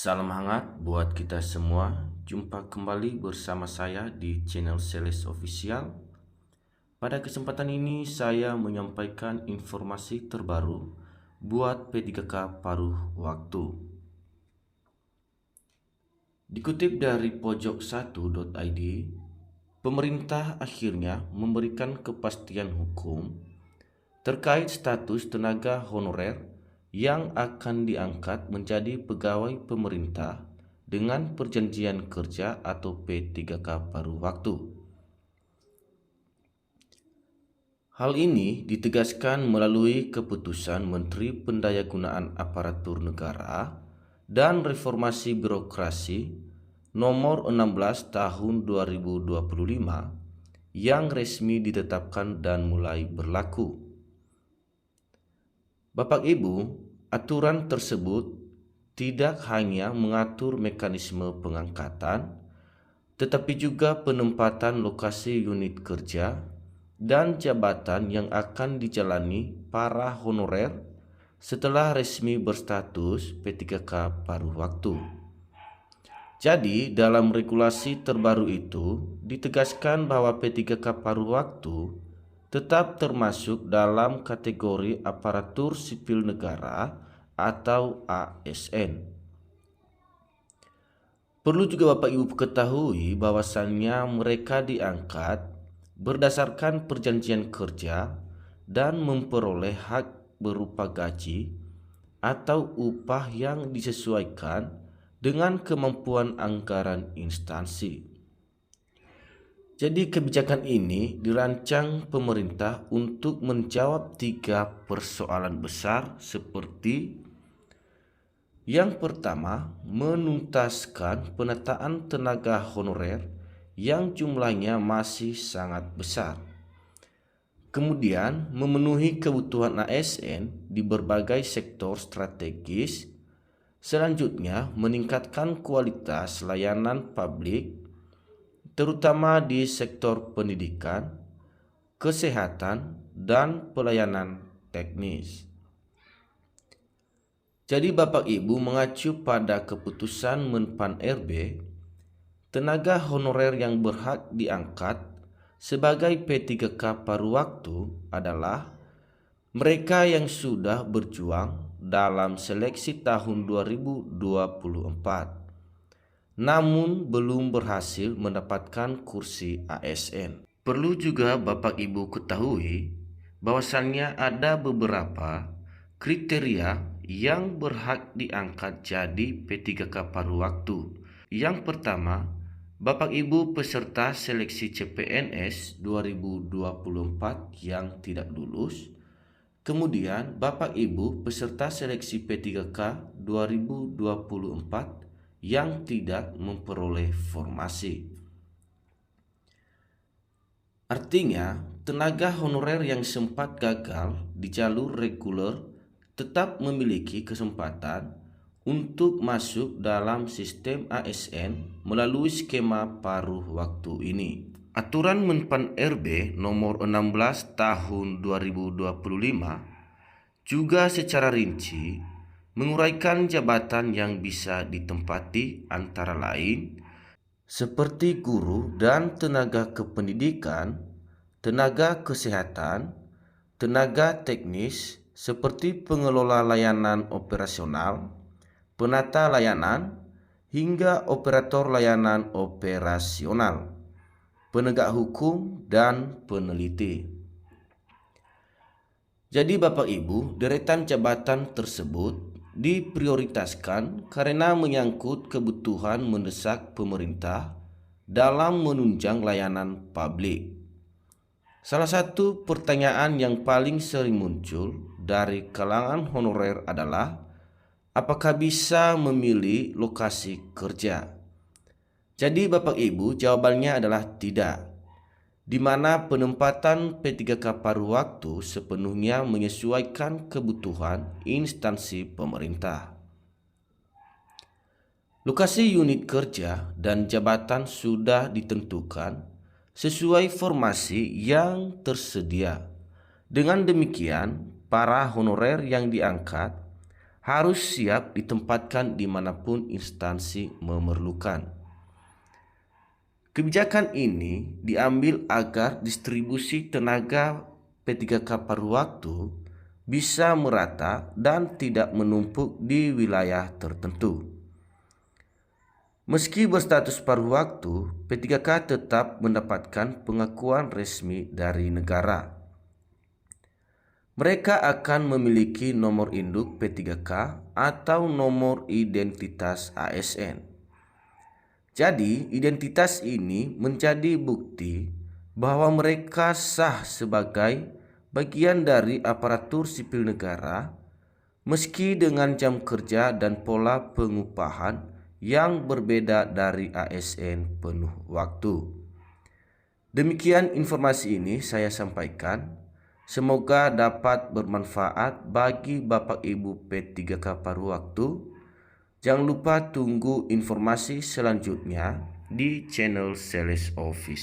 Salam hangat buat kita semua. Jumpa kembali bersama saya di channel Seles Official. Pada kesempatan ini saya menyampaikan informasi terbaru buat P3K paruh waktu. Dikutip dari pojok1.id, pemerintah akhirnya memberikan kepastian hukum terkait status tenaga honorer yang akan diangkat menjadi pegawai pemerintah dengan perjanjian kerja atau P3K paruh waktu. Hal ini ditegaskan melalui keputusan Menteri Pendayagunaan Aparatur Negara dan Reformasi Birokrasi nomor 16 tahun 2025 yang resmi ditetapkan dan mulai berlaku. Bapak Ibu, aturan tersebut tidak hanya mengatur mekanisme pengangkatan, tetapi juga penempatan lokasi unit kerja dan jabatan yang akan dijalani para honorer setelah resmi berstatus P3K paruh waktu. Jadi, dalam regulasi terbaru itu ditegaskan bahwa P3K paruh waktu tetap termasuk dalam kategori aparatur sipil negara atau ASN. Perlu juga Bapak Ibu ketahui bahwasannya mereka diangkat berdasarkan perjanjian kerja dan memperoleh hak berupa gaji atau upah yang disesuaikan dengan kemampuan anggaran instansi. Jadi kebijakan ini dirancang pemerintah untuk menjawab 3 persoalan besar seperti: yang pertama, menuntaskan penataan tenaga honorer yang jumlahnya masih sangat besar. Kemudian, memenuhi kebutuhan ASN di berbagai sektor strategis. Selanjutnya, meningkatkan kualitas layanan publik, terutama di sektor pendidikan, kesehatan, dan pelayanan teknis. Jadi Bapak Ibu mengacu pada keputusan Menpan RB, tenaga honorer yang berhak diangkat sebagai P3K paruh waktu adalah mereka yang sudah berjuang dalam seleksi tahun 2024 namun belum berhasil mendapatkan kursi ASN. Perlu juga Bapak Ibu ketahui bahwasannya ada beberapa kriteria yang berhak diangkat jadi P3K paruh waktu. Yang pertama, Bapak Ibu peserta seleksi CPNS 2024 yang tidak lulus. Kemudian Bapak Ibu peserta seleksi P3K 2024 yang tidak memperoleh formasi. Artinya, tenaga honorer yang sempat gagal di jalur reguler tetap memiliki kesempatan untuk masuk dalam sistem ASN melalui skema paruh waktu ini. Aturan Menpan RB nomor 16 tahun 2025 juga secara rinci menguraikan jabatan yang bisa ditempati antara lain seperti guru dan tenaga kependidikan, tenaga kesehatan, tenaga teknis seperti pengelola layanan operasional, penata layanan, hingga operator layanan operasional, penegak hukum, dan peneliti. Jadi Bapak Ibu, deretan jabatan tersebut diprioritaskan karena menyangkut kebutuhan mendesak pemerintah dalam menunjang layanan publik. Salah satu pertanyaan yang paling sering muncul dari kalangan honorer adalah, apakah bisa memilih lokasi kerja? Jadi Bapak Ibu, jawabannya adalah tidak, di mana penempatan P3K paruh waktu sepenuhnya menyesuaikan kebutuhan instansi pemerintah. Lokasi unit kerja dan jabatan sudah ditentukan sesuai formasi yang tersedia. Dengan demikian, para honorer yang diangkat harus siap ditempatkan dimanapun instansi memerlukan. Kebijakan ini diambil agar distribusi tenaga P3K paruh waktu bisa merata dan tidak menumpuk di wilayah tertentu. Meski berstatus paruh waktu, P3K tetap mendapatkan pengakuan resmi dari negara. Mereka akan memiliki nomor induk P3K atau nomor identitas ASN. Jadi, identitas ini menjadi bukti bahwa mereka sah sebagai bagian dari aparatur sipil negara, meski dengan jam kerja dan pola pengupahan yang berbeda dari ASN penuh waktu. Demikian informasi ini saya sampaikan. Semoga dapat bermanfaat bagi Bapak Ibu P3K paruh waktu. Jangan lupa tunggu informasi selanjutnya di channel Sales Official.